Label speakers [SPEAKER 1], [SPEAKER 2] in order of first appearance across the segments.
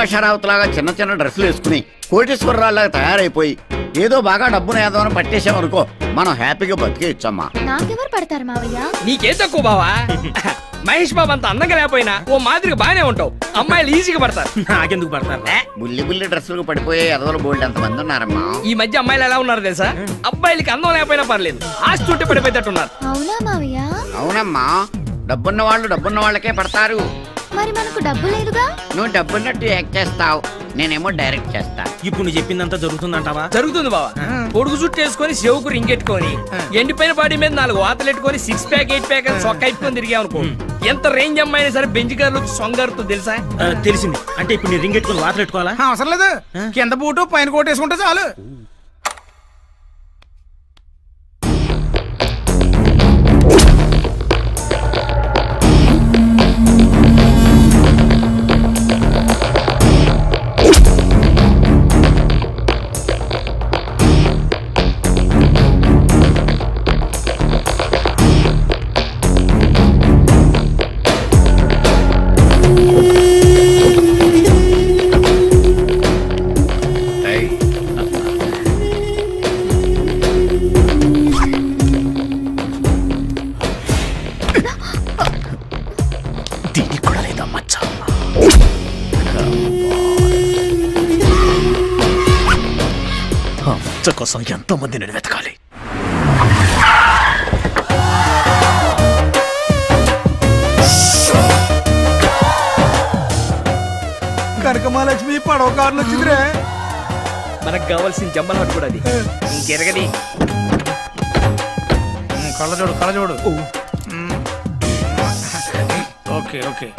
[SPEAKER 1] అనుష్క షరావత్ లాగా చిన్న చిన్న డ్రెస్సులు వేసుకుని కోటేశ్వరరావులాగా తయారైపోయి ఏదో బాగా డబ్బును ఏదోని పట్టేసామనుకో మనం హ్యాపీగా బతికేయచ్చమ్మా.
[SPEAKER 2] నాకెవరు పడతారు మావయ్య?
[SPEAKER 3] నీకేం తక్కువ బావా? మహేష్ బాబు అంత అందంగా లేకపోయినా ఓ మాదిరిగా బాగానే ఉంటావు. అమ్మాయిలు ఈజీగా పడతారు.
[SPEAKER 4] నాకెందుకు పడతారు?
[SPEAKER 1] బుల్లి బుల్లి డ్రెస్సులకు పడిపోయే ఎదవలు బోల్డ్ ఎంతమంది ఉన్నారమ్మా.
[SPEAKER 3] ఈ మధ్య అమ్మాయిలు ఎలా ఉన్నారు తెలుసా? అబ్బాయిలకి అందం లేకపోయినా పర్లేదు, ఆస్తి ఉంటే పడిపోయేటట్టున్నారు.
[SPEAKER 2] అవునా మావయ్య?
[SPEAKER 1] అవునమ్మా, డబ్బున్న వాళ్ళు డబ్బున్న వాళ్ళకే పడతారు.
[SPEAKER 2] మరి మనకు డబ్బు లేదుగా.
[SPEAKER 1] నువ్వు డబ్బున్నట్టు యాక్ట్ చేస్తావు, నేనేమో డైరెక్ట్ చేస్తా.
[SPEAKER 4] ఇప్పుడు నువ్వు చెప్పిందంతా జరుగుతుందంటావా?
[SPEAKER 3] జరుగుతుంది బావా. పొడుగు చుట్టూ వేసుకొని చెవుకు రింగెట్టుకొని ఎండిపోయిన బాడీ మీద 4 వాతలు ఎట్టుకొని 6 ప్యాక్ 8 ప్యాక్ అని చొక్కా ఇప్పుకొని తిరిగామనుకో, ఎంత రేంజ్ అమ్మాయినా సరే బెంచ్ కార్లు సొంగారుతో తెలుసా?
[SPEAKER 4] తెలిసింది. అంటే ఇప్పుడు నీ రింగ్ ఎట్టుకుని వాతలు పెట్టుకోవాలా?
[SPEAKER 5] అవసరం లేదు, కింద బూటు పైన కోట్ వేసుకుంటే చాలు.
[SPEAKER 4] కోసం ఎంతో మందిని వెతకాలి.
[SPEAKER 5] కనకమహాలక్ష్మి పడవ కారులో వచ్చిందిరే.
[SPEAKER 3] మనకు కావాల్సిన జమ్మల హట్ కూడా అది ఇంకెరగది.
[SPEAKER 5] కళ్ళజోడు కళ్ళజోడు. ఓకే ఓకే,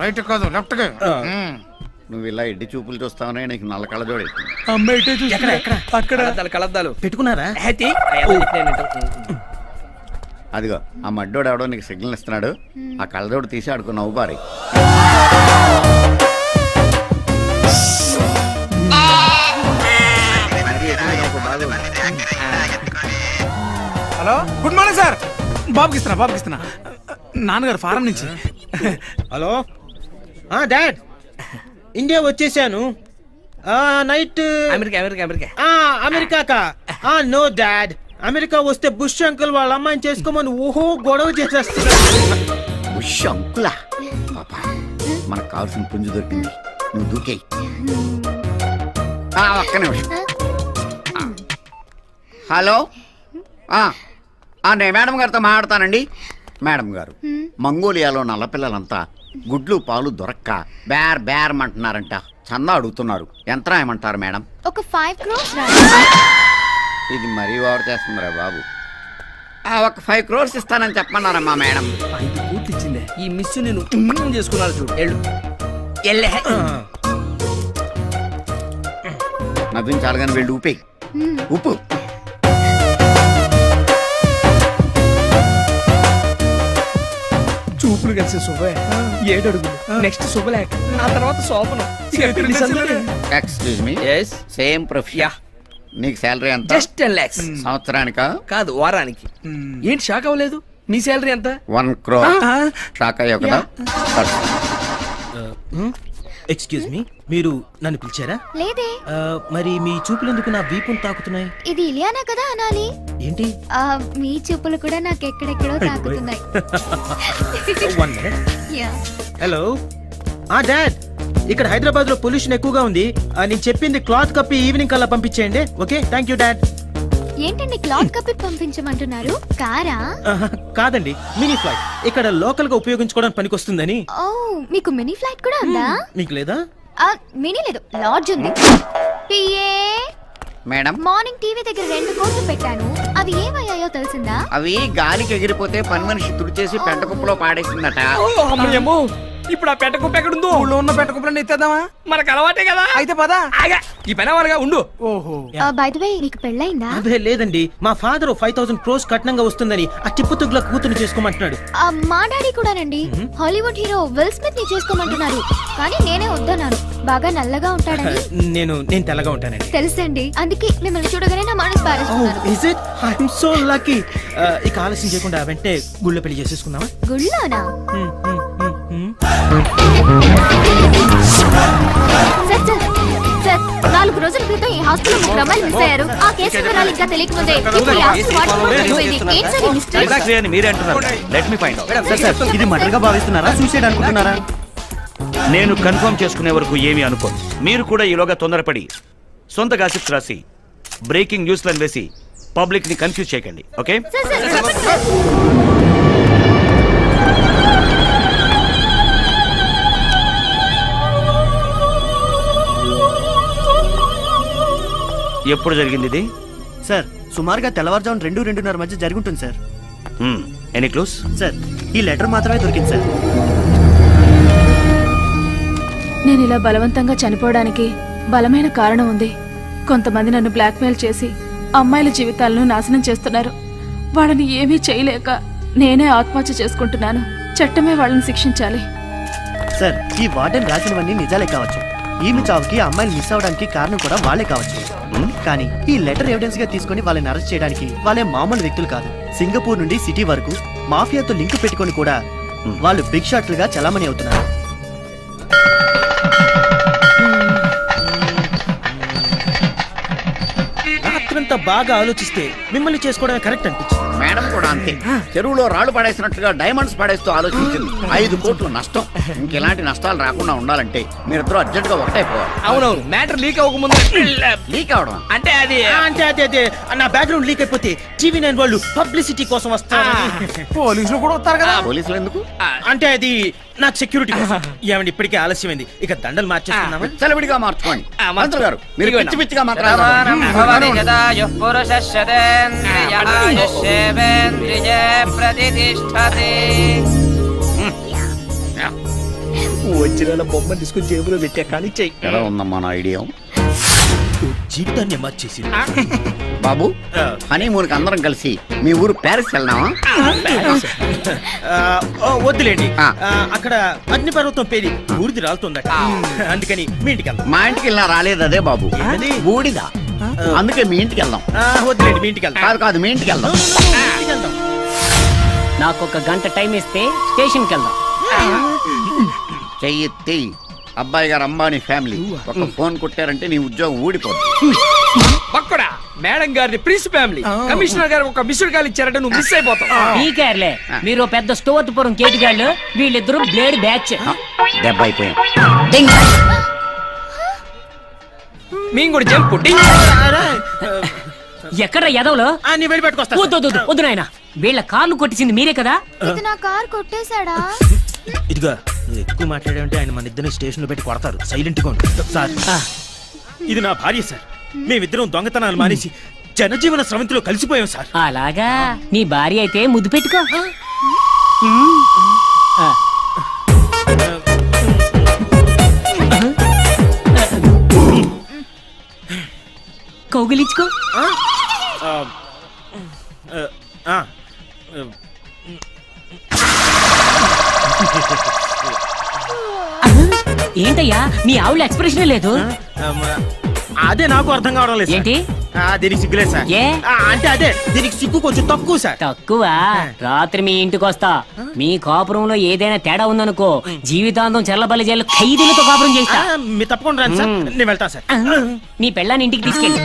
[SPEAKER 5] రైట్ కాదు లెఫ్ట్.
[SPEAKER 1] నువ్వు ఇలా ఎడ్డి చూపులు చూస్తావనే నీకు నల్ల కళ్ళజోడు
[SPEAKER 3] కలద్దాలు కలద్దాలు
[SPEAKER 4] పెట్టుకున్నారా?
[SPEAKER 1] అదిగో ఆ మడ్డోడు ఎవడో నీకు సిగ్నల్ ఇస్తున్నాడు, ఆ కళ్ళజోడు తీసి ఆడుకో నవ్వు బారి.
[SPEAKER 5] Hello, good morning sir. బాబుకి ఇస్తున్నా నాన్నగారు ఫారం నుంచి.
[SPEAKER 4] హలో డాడ్, ఇండియా వచ్చేసాను. నైట్
[SPEAKER 3] అమెరికా అమెరికా అమెరికా
[SPEAKER 4] అమెరికాకా? నో డాడ్, అమెరికా వస్తే బుష్ అంకుల్ వాళ్ళ అమ్మాయిని చేసుకోమని ఓహో గొడవ చేసేస్తున్నారు.
[SPEAKER 1] బుష్ అంకులా? పాపా, మనకు కావాల్సిన పుంజు దొరికింది, నువ్వు దూకేయి. ఒక్క నిమిషం. హలో, నేను మేడం గారితో మాట్లాడతానండి. మేడం గారు, మంగోలియాలో నల్లపిల్లలంతా గుడ్లు పాలు దొరక్క బేర్ బేరమంటున్నారంట, చందా అడుగుతున్నారు. ఎంత రాయమంటారు మేడం?
[SPEAKER 2] ఒక 5 crores.
[SPEAKER 1] ఇది మరీ ఓవర్ చేస్తుందిరా బాబు. ఒక 5 crores ఇస్తానని చెప్పమన్నారమ్మా మేడం.
[SPEAKER 3] 5 కోట్లు ఇచ్చిందే. ఈ మిస్ నేను చేసుకున్నాను చూడు. ఎల్లే
[SPEAKER 1] నవ్వించాలి కానీ వెళ్ళి ఊపే ఉప్పు.
[SPEAKER 3] చూపులు కలిసి శుభ 7 అడుగులు, నెక్స్ట్ శుభలేఖ, ఆ తర్వాత శోభనం.
[SPEAKER 1] Excuse me, same profession. నీకు శాలరీ ఎంత?
[SPEAKER 3] Just 10 lakhs.
[SPEAKER 1] సంవత్సరానికా?
[SPEAKER 3] కాదు, వారానికి. ఏంటి షాక్ అవ్వలేదు? మీ శాలరీ ఎంత?
[SPEAKER 1] 1 crore. షాక్ అయ్యావు కదా?
[SPEAKER 4] ఎక్స్క్యూజ్ మీ, మీరు నన్ను పిలిచారా?
[SPEAKER 2] లేదే.
[SPEAKER 4] మరి మీ చూపులు ఎందుకు నా వీపును తాకుతున్నాయి?
[SPEAKER 2] ఇది ఇలియానా కదా అనాలి.
[SPEAKER 4] ఏంటి?
[SPEAKER 2] మీ చూపులు కూడా నాకు ఎక్కడెక్కడో తాకుతున్నాయి.
[SPEAKER 4] హలో డాడ్, ఇక్కడ హైదరాబాద్ లో పొల్యూషన్ ఎక్కువగా ఉంది. నేను చెప్పింది క్లాత్ కప్పి ఈవినింగ్ కల్లా పంపించేయండి. Okay, thank you dad.
[SPEAKER 2] ఏంటండి క్లాత్ కప్పి పంపించమంటున్నారు? కారా?
[SPEAKER 4] కాదండి, మినీ ఫ్లైట్. ఇక్కడ లోకల్ గా ఉపయోగించుకోవడానికి పనికొస్తుందని.
[SPEAKER 2] ఓ, మీకు మినీ ఫ్లైట్ కూడా ఉందా?
[SPEAKER 4] మీకు లేదా?
[SPEAKER 2] మినీ లేదు, లాడ్జ్ ఉంది.
[SPEAKER 1] మేడం,
[SPEAKER 2] మార్నింగ్ టీవీ దగ్గర 2 కోట్లు పెట్టాను, అవి ఏమయ్యాయో తెలిసిందా?
[SPEAKER 1] అవి గాలికి ఎగిరిపోతే పని మనిషి తుడిచేసి పెంట కుప్పలో పాడేసిందట.
[SPEAKER 3] ఇప్పుడు ఆ పెట్ట కుప్ప ఎక్కడుందో?
[SPEAKER 5] ఊళ్ళో ఉన్న పెట్ట కుప్పలను ఎత్తేద్దామా?
[SPEAKER 3] మనకు అలవాటే కదా.
[SPEAKER 5] అయితే పదా.
[SPEAKER 3] ఈ పని వాళ్ళగా ఉండు.
[SPEAKER 5] ఓహో,
[SPEAKER 2] బై ది వే, నీకు పెళ్ళైందా?
[SPEAKER 4] అదే లేదండి, మా ఫాదర్ 5,000 crores కట్నంగా వస్తుందని ఆ టిప్పు తుగ్గుల కూతురు చేసుకోమంటున్నాడు.
[SPEAKER 2] మా డాడీ కూడానండి. హాలీవుడ్ హీరో విల్ స్మిత్ ని చేసుకోమంటున్నారు, కానీ నేనే వద్దన్నాను. బాగా నల్లగా ఉంటాడని.
[SPEAKER 4] నేను తెల్లగా ఉంటానండి.
[SPEAKER 2] తెలుసండి, అందుకే మిమ్మల్ని చూడగానే నా మనసు పారేస్తున్నాను.
[SPEAKER 4] Is it? I'm so lucky. ఇక ఆలస్యం చేయకుండా వెంటనే గుళ్ళో పెళ్లి చేసేసుకుందామా?
[SPEAKER 2] గుళ్ళోనా? ఆస్తులు 3 అమ్మాయిలు మిస్ అయ్యారు. ఆ కేసు వివరాలు ఇంకా తెలియకముందే ఇప్పుడు ఈ ఆస్తులు వాటి వల్ల వెళ్ళిపోయింది. ఏంటి సార్ ఈ మిస్టరీ?
[SPEAKER 6] ఎగ్జాక్ట్లీ అని మీరే అంటున్నారు. Let me find out.
[SPEAKER 4] Sir ఇది మర్డర్ గా భావిస్తున్నారా, సూసైడ్ అనుకుంటున్నారా?
[SPEAKER 6] నేను కన్ఫర్మ్ చేసుకునే వరకు ఏమీ అనుకోను. మీరు కూడా ఈలోగా తొందరపడి సొంత గాసిప్స్ రాసి బ్రేకింగ్ న్యూస్ లను వేసి పబ్లిక్ ని కన్ఫ్యూజ్ చేయకండి. ఓకే?
[SPEAKER 2] సార్ సార్ చెప్పండి సార్.
[SPEAKER 6] ఎప్పుడు జరిగింది ఇది?
[SPEAKER 7] సార్ సుమారుగా తెల్లవారుజామున 2-2:30 మధ్య జరుగుతుంది సార్.
[SPEAKER 6] Any clues?
[SPEAKER 7] సార్ ఈ లెటర్ మాత్రమే దొరికింది సార్.
[SPEAKER 8] నేను ఇలా బలవంతంగా చనిపోవడానికి బలమైన కారణం ఉంది. కొంతమంది నన్ను బ్లాక్మెయిల్ చేసి అమ్మాయిల జీవితాలను నాశనం చేస్తున్నారు. వాళ్ళని ఏమీ చేయలేక నేనే ఆత్మహత్య చేసుకుంటున్నాను. చట్టమే వాళ్ళని శిక్షించాలి.
[SPEAKER 7] సార్ ఈ వార్డెన్ రాసినవన్నీ నిజాలే కావచ్చు. ఈమె చావుకి ఆ అమ్మాయిలు మిస్ అవడానికి కారణం కూడా వాళ్ళే కావచ్చు. కానీ ఈ లెటర్ ఎవిడెన్స్ గా తీసుకొని వాళ్ళని అరెస్ట్ చేయడానికి వాళ్ళే మామూలు వ్యక్తులు కాదు. సింగపూర్ నుండి సిటీ వరకు మాఫియాతో లింక్ పెట్టుకొని కూడా వాళ్ళు బిగ్ షాట్లుగా చలామణి అవుతున్నారు.
[SPEAKER 4] రాత్రంతా బాగా ఆలోచిస్తే మిమ్మల్ని చేసుకోవడమే కరెక్ట్ అనిపించింది.
[SPEAKER 1] మేడం కూడా అంతే. చెరువులో రాళ్ళు పడేసినట్టుగా డైమండ్స్ పడేస్తూ ఆలోచించింది. 5 కోట్లు నష్టం. ఇంకెలాంటి నష్టాలు రాకుండా ఉండాలంటే మీరిద్దరూ అర్జెంట్ గా ఒకటైపోవాలి.
[SPEAKER 3] అవునవును, మ్యాటర్ లీక్ అవ్వకముందు
[SPEAKER 1] లీక్ అవడం
[SPEAKER 3] అంటే అది
[SPEAKER 4] అంటే నా బ్యాక్గ్రౌండ్ లీక్ అయిపోతే TV9 వాళ్ళు పబ్లిసిటీ కోసం వస్తారు.
[SPEAKER 5] పోలీసులు కూడా వస్తారు కదా.
[SPEAKER 1] పోలీసులు ఎందుకు?
[SPEAKER 4] అంటే అది నాకు సెక్యూరిటీ కోసం. ఏమండి ఇప్పటికే ఆలస్యమైంది, ఇక దండలు మార్చేస్తున్నామా?
[SPEAKER 1] సెలవిడిగా మార్చుకోండి.
[SPEAKER 3] మార్చు.
[SPEAKER 1] మంత్రులు గారు మీరు
[SPEAKER 3] ఇదిగో
[SPEAKER 1] పిచ్చి పిచ్చిగా మాట్లాడారు.
[SPEAKER 3] వచ్చిన బొమ్మ తీసుకుని జేబులో పెట్టా కానీ చెయ్యి.
[SPEAKER 1] ఎలా ఉందమ్మా నా ఐడియా?
[SPEAKER 4] జీవితాన్ని మార్చేసి
[SPEAKER 1] బాబు, హనీమూన్ కి అందరం కలిసి మీ ఊరు ప్యారిస్ వెళ్దామా?
[SPEAKER 4] వద్దులేండి.
[SPEAKER 1] ఆ.
[SPEAKER 4] అక్కడ అగ్నిపర్వతం పేరి బూడిది రాలుతుందట. అందుకని మీ ఇంటికి వెళ్దాం.
[SPEAKER 1] మా ఇంటికి వెళ్ళినా రాలేదు అదే బాబు,
[SPEAKER 4] ఏంటది?
[SPEAKER 1] బూడిదా. అందుకే మీ ఇంటికి వెళ్దాం.
[SPEAKER 4] వద్దులేండి, మీ ఇంటికి వెళ్దాం.
[SPEAKER 1] కాదు కాదు, మీ ఇంటికి వెళ్దాం.
[SPEAKER 4] మీ ఇంటికి వెళ్దాం.
[SPEAKER 9] నాకు 1 గంట టైం ఇస్తే స్టేషన్కి వెళ్దాం.
[SPEAKER 1] చెయ్యి అబ్బాయి గారు అంబానీ ఫ్యామిలీ ఒక ఫోన్ కొట్టారంటే నీ ఉద్యోగం ఊడిపోతుంది.
[SPEAKER 3] పక్కడా మేడం గారి ప్రిన్స్ ఫ్యామిలీ కమిషనర్ గారు ఒక మిస్డ్ కాల్ ఇచ్చారంటే నువ్వు మిస్ అయిపోతావు.
[SPEAKER 9] పీకేర్లే, మీరు పెద్ద స్టోర్పురం కేటిగాళ్ళు, వీళ్ళిద్దరూ బ్లేడ్ బ్యాచ్.
[SPEAKER 1] దెబ్బ అయిపోయాం.
[SPEAKER 3] మేము కూడా జంపు
[SPEAKER 9] ఎక్కడ ఎదవలో
[SPEAKER 4] నీ వెళ్ళి పెట్టుకొస్తా.
[SPEAKER 9] వద్దు నాయన, వీళ్ళ కార్లు కొట్టించింది మీరే కదా.
[SPEAKER 2] ఇది నా కార్ కొట్టేశాడా?
[SPEAKER 4] ఇదిగా నువ్వు ఎక్కువ మాట్లాడావంటే ఆయన మన ఇద్దరిని స్టేషన్ లో పెట్టి కొడతారు. సైలెంట్ గా ఉండు. సార్ ఇది నా భార్య సార్. మేమిద్దరం దొంగతనాలు మానేసి జనజీవన స్రవంతిలో కలిసిపోయాం సార్.
[SPEAKER 9] అలాగా, నీ భార్య అయితే ముద్దు పెట్టుకో. కౌగిలించుకో. ఏంటయ్యా నీ ఆవుల ఎక్స్ప్రెషన్ లేదు?
[SPEAKER 4] అదే నాకు అర్థం కావడం లేదు సార్.
[SPEAKER 9] ఏంటి?
[SPEAKER 4] దీనికి సిగ్గులేదు సార్.
[SPEAKER 9] ఏ?
[SPEAKER 4] అంటే అదే దీనికి సిగ్గు కొంచెం తక్కువ సార్.
[SPEAKER 9] తక్కువ? రాత్రి మీ ఇంటికి వస్తా. మీ కాపురంలో ఏదైనా తేడా ఉందనుకో, జీవితాంతం చెల్లబల్లి జైలు ఖైదీలతో కాపురం చేస్తా.
[SPEAKER 4] మీరు తప్పకుండా రండి సార్. నేను వెళ్తాను సార్.
[SPEAKER 9] నీ పెళ్ళాన్ని ఇంటికి తీసుకెళ్ళి.